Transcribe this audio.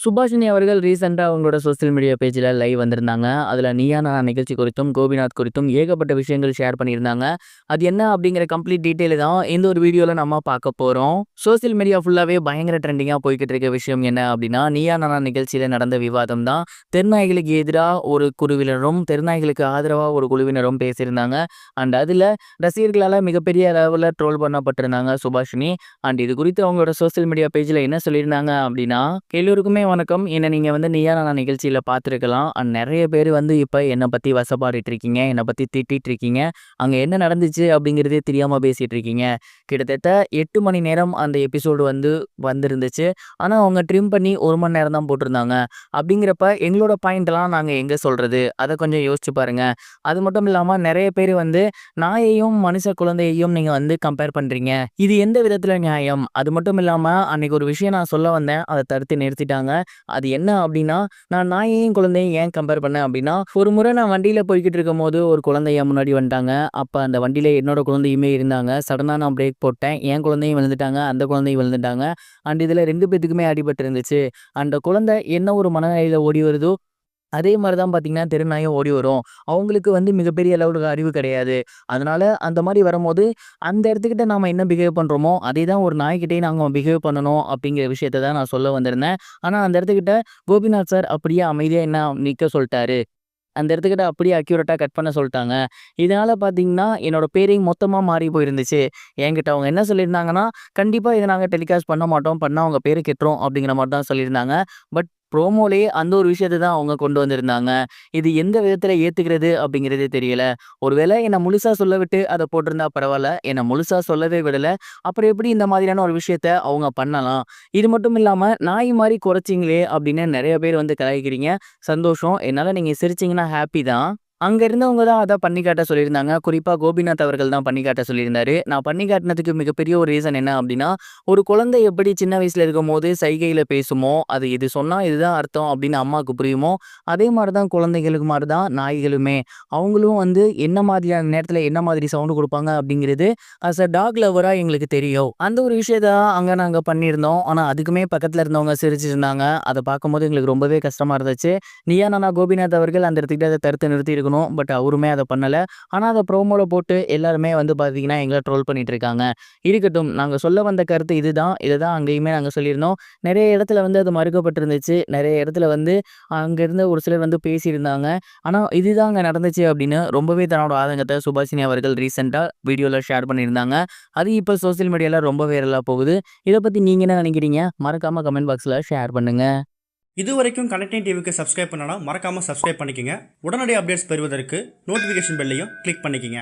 சுபாஷினி அவர்கள் ரீசெண்டா அவங்களோட சோசியல் மீடியா பேஜ்ல லைவ் வந்திருந்தாங்க. அதுல நீயா நானா நிகழ்ச்சி குறித்தும், கோபிநாத் குறித்தும் ஏகப்பட்ட விஷயங்கள் ஷேர் பண்ணியிருந்தாங்க. அது என்ன அப்படிங்கிற கம்ப்ளீட் டீட்டெயில் தான் இந்த ஒரு வீடியோல நம்ம பார்க்க போறோம். சோசியல் மீடியா ஃபுல்லாவே பயங்கர ட்ரெண்டிங்கா போய்க்கிட்டு இருக்க விஷயம் என்ன அப்படின்னா, நீயா நானா நிகழ்ச்சியில நடந்த விவாதம் தான். தெருநாய்களுக்கு எதிரா ஒரு குழுவினரும், தெருநாய்களுக்கு ஆதரவா ஒரு குழுவினரும் பேசியிருந்தாங்க. அண்ட் அதுல ரசிகர்களால மிகப்பெரிய அளவுல ட்ரோல் பண்ணப்பட்டிருந்தாங்க சுபாஷினி. அண்ட் இது குறித்து அவங்களோட சோசியல் மீடியா பேஜ்ல என்ன சொல்லியிருந்தாங்க அப்படின்னா, எல்லோருக்குமே வணக்கம். என்ன நீங்க நீயா நானா நிகழ்ச்சியில பார்த்துருக்கலாம். அண்ட் நெறைய பேர் இப்ப என்ன பத்தி வசப்பாடிட்டு இருக்கீங்க. என்ன பத்தி திட்டிட்டு இருக்கீங்க. அங்க என்ன நடந்துச்சு அப்படிங்கிறதே தெரியாம பேசிட்டு இருக்கீங்க. கிட்டத்தட்ட 8 மணி நேரம் அந்த எபிசோடு வந்திருந்துச்சு. ஆனா அவங்க ட்ரிம் பண்ணி 1 மணி நேரம் தான் போட்டிருந்தாங்க. அப்படிங்கிறப்ப எங்களோட பாயிண்ட்லாம் நாங்க எங்க சொல்றது? அத கொஞ்சம் யோசிச்சு பாருங்க. அது மட்டும் இல்லாம நெறைய பேர் நாயையும், மனுஷ குழந்தையையும் நீங்க கம்பேர் பண்றீங்க. இது எந்த விதத்துல நியாயம்? அது மட்டும் இல்லாம அன்னைக்கு ஒரு விஷயம் நான் சொல்ல வந்தேன். அத தடுத்து நிறுத்திட்டாங்க. அது என்ன அப்டின்னா, நான் நாயையும், குழந்தையும் ஏன் கம்பேர் பண்ணேன் அப்டின்னா, ஒரு முறை நான் வண்டியில போய்க்கிட்டு இருக்கும்போது ஒரு குழந்தை என் முன்னாடி வந்துட்டாங்க. அப்ப அந்த வண்டியில என்னோட குழந்தையுமே இருந்தாங்க. சடனா நான் பிரேக் போட்டேன். என் குழந்தையும் விழுந்துட்டாங்க. அந்த குழந்தையும் விழுந்துட்டாங்க. அண்ட் இதுல 2 பேத்துக்குமே அடிபட்டு இருந்துச்சு. அந்த குழந்தை என்ன ஒரு மனநிலையில ஓடி வருதோ அதே மாரி தான் பார்த்தீங்கன்னா, தெரு நாயும் ஓடி வரும். அவங்களுக்கு மிகப்பெரிய அளவுல அறிவு கிடையாது. அதனால அந்த மாரி வரும்போது, அந்த இடத்துக்கிட்ட நாம என்ன பிஹேவ் பண்றோமோ, அதே தான் ஒரு நாய்க்கிட்டயும் நாங்க பிஹேவ் பண்ணணும் அப்படிங்கிற விஷயத்த தான் நான் சொல்ல வந்திருந்தேன். ஆனா அந்த இடத்துக்கிட்ட கோபிநாத் சார் அப்படியே அமைதியா என்ன நிக்க சொல்ட்டாரு. அந்த இடத்துக்கிட்ட அப்படியே அக்யூரேட்டா கட் பண்ண சொல்ட்டாங்க. இதனால பார்த்தீங்கன்னா, என்னோட பேரே மொத்தமா மாறி போயிருந்துச்சு. என்கிட்ட அவங்க என்ன சொல்லியிருந்தாங்கன்னா, "கண்டிப்பா இத நாங்க டெலிகாஸ்ட் பண்ண மாட்டோம். பண்ணா உங்க பேரு கெட்டுரும்." அப்படிங்கிற மாரி தான் சொல்லியிருந்தாங்க. பட் ப்ரோமோலயே அந்த ஒரு விஷயத்த தான் அவங்க கொண்டு வந்திருந்தாங்க. இது எந்த விதத்தில ஏத்துக்கிறது அப்படிங்கிறதே தெரியல. ஒருவேளை என்ன முழுசா சொல்ல விட்டு அத போட்டிருந்தா பரவால்ல. என்ன முழுசா சொல்லவே விடல. அப்புறம் எப்படி இந்த மாதிரியான ஒரு விஷயத்த அவங்க பண்ணலாம்? இது மட்டும் இல்லாம, "நாய் மாரி குறைச்சீங்களே" அப்படின்னு நெறைய பேர் கலாய்க்கிறீங்க. சந்தோஷம். என்னால நீங்க சிரிச்சீங்கன்னா ஹாப்பி தான். அங்க இருந்தவங்க தான் அத பண்ணி காட்ட சொல்லியிருந்தாங்க. குறிப்பா கோபிநாத் அவர்கள் தான் பண்ணி காட்ட சொல்லியிருந்தாரு. நான் பண்ணி காட்டுனதுக்கு மிகப்பெரிய ஒரு ரீசன் என்ன அப்டின்னா, ஒரு குழந்தை எப்படி சின்ன வயசுல இருக்கும்போது சைகையில பேசுமோ, அது இது சொன்னா இதுதான் அர்த்தம் அப்டின்னு அம்மாக்கு புரியுமோ, அதே மாரி தான் குழந்தைகளுக்கு மாரி தான் நாய்களுமே. அவங்களும் என்ன மாதிரியான நேரத்துல என்ன மாதிரி சவுண்ட் குடுப்பாங்க அப்டிங்கிறது அஸ் டாக் லவ்வரா எங்களுக்கு தெரியும். அந்த ஒரு விஷயத்த அங்க நாங்க பண்ணியிருந்தோம். ஆனா அதுக்குமே பக்கத்துல இருந்தவங்க சிரிச்சுட்டு இருந்தாங்க. அத பார்க்கும்போது எங்களுக்கு ரொம்பவே கஷ்டமா இருந்துச்சு. நீயா நானா கோபிநாத் அவர்கள் அந்த இடத்துக்கிட்ட அத தடுத்து நிறுத்தியிருக்கணும். பட் அவருமே அத பண்ணல. ஆனா அத ப்ரோமோல போட்டு எல்லாருமே பார்த்தீங்கன்னா, எங்கள ட்ரோல் பண்ணிட்டு இருக்காங்க. இருக்கட்டும். நாங்க சொல்ல வந்த கருத்து இதுதான். இத தான் அங்கேயுமே நாங்க சொல்லியிருந்தோம். நெறைய இடத்துல அது மறுக்கப்பட்டிருந்துச்சு. நெறைய இடத்துல அங்க இருந்த ஒரு சிலர் பேசியிருந்தாங்க. ஆனா இதுதான் அங்க நடந்துச்சு அப்படின்னு ரொம்பவே தன்னோட ஆதங்கத்த சுபாஷினி அவர்கள் ரீசென்ட்டா வீடியோல ஷேர் பண்ணியிருந்தாங்க. அது இப்ப சோசியல் மீடியால ரொம்ப வைரலா போகுது. இத பத்தி நீங்க என்ன நினைக்கிறீங்க? மறக்காம கமெண்ட் பாக்ஸ்ல ஷேர் பண்ணுங்க. இதுவரைக்கும் கனெக்டிங் டிவிக்கு சப்ஸ்கிரைப் பண்ணனா மறக்காம சப்ஸ்கிரைப் பண்ணிக்கங்க. உடனடி அப்டேட்ஸ் பெறுவதற்கு நோட்டிஃபிகேஷன் பெல்லையும் கிளிக் பண்ணிக்கங்க.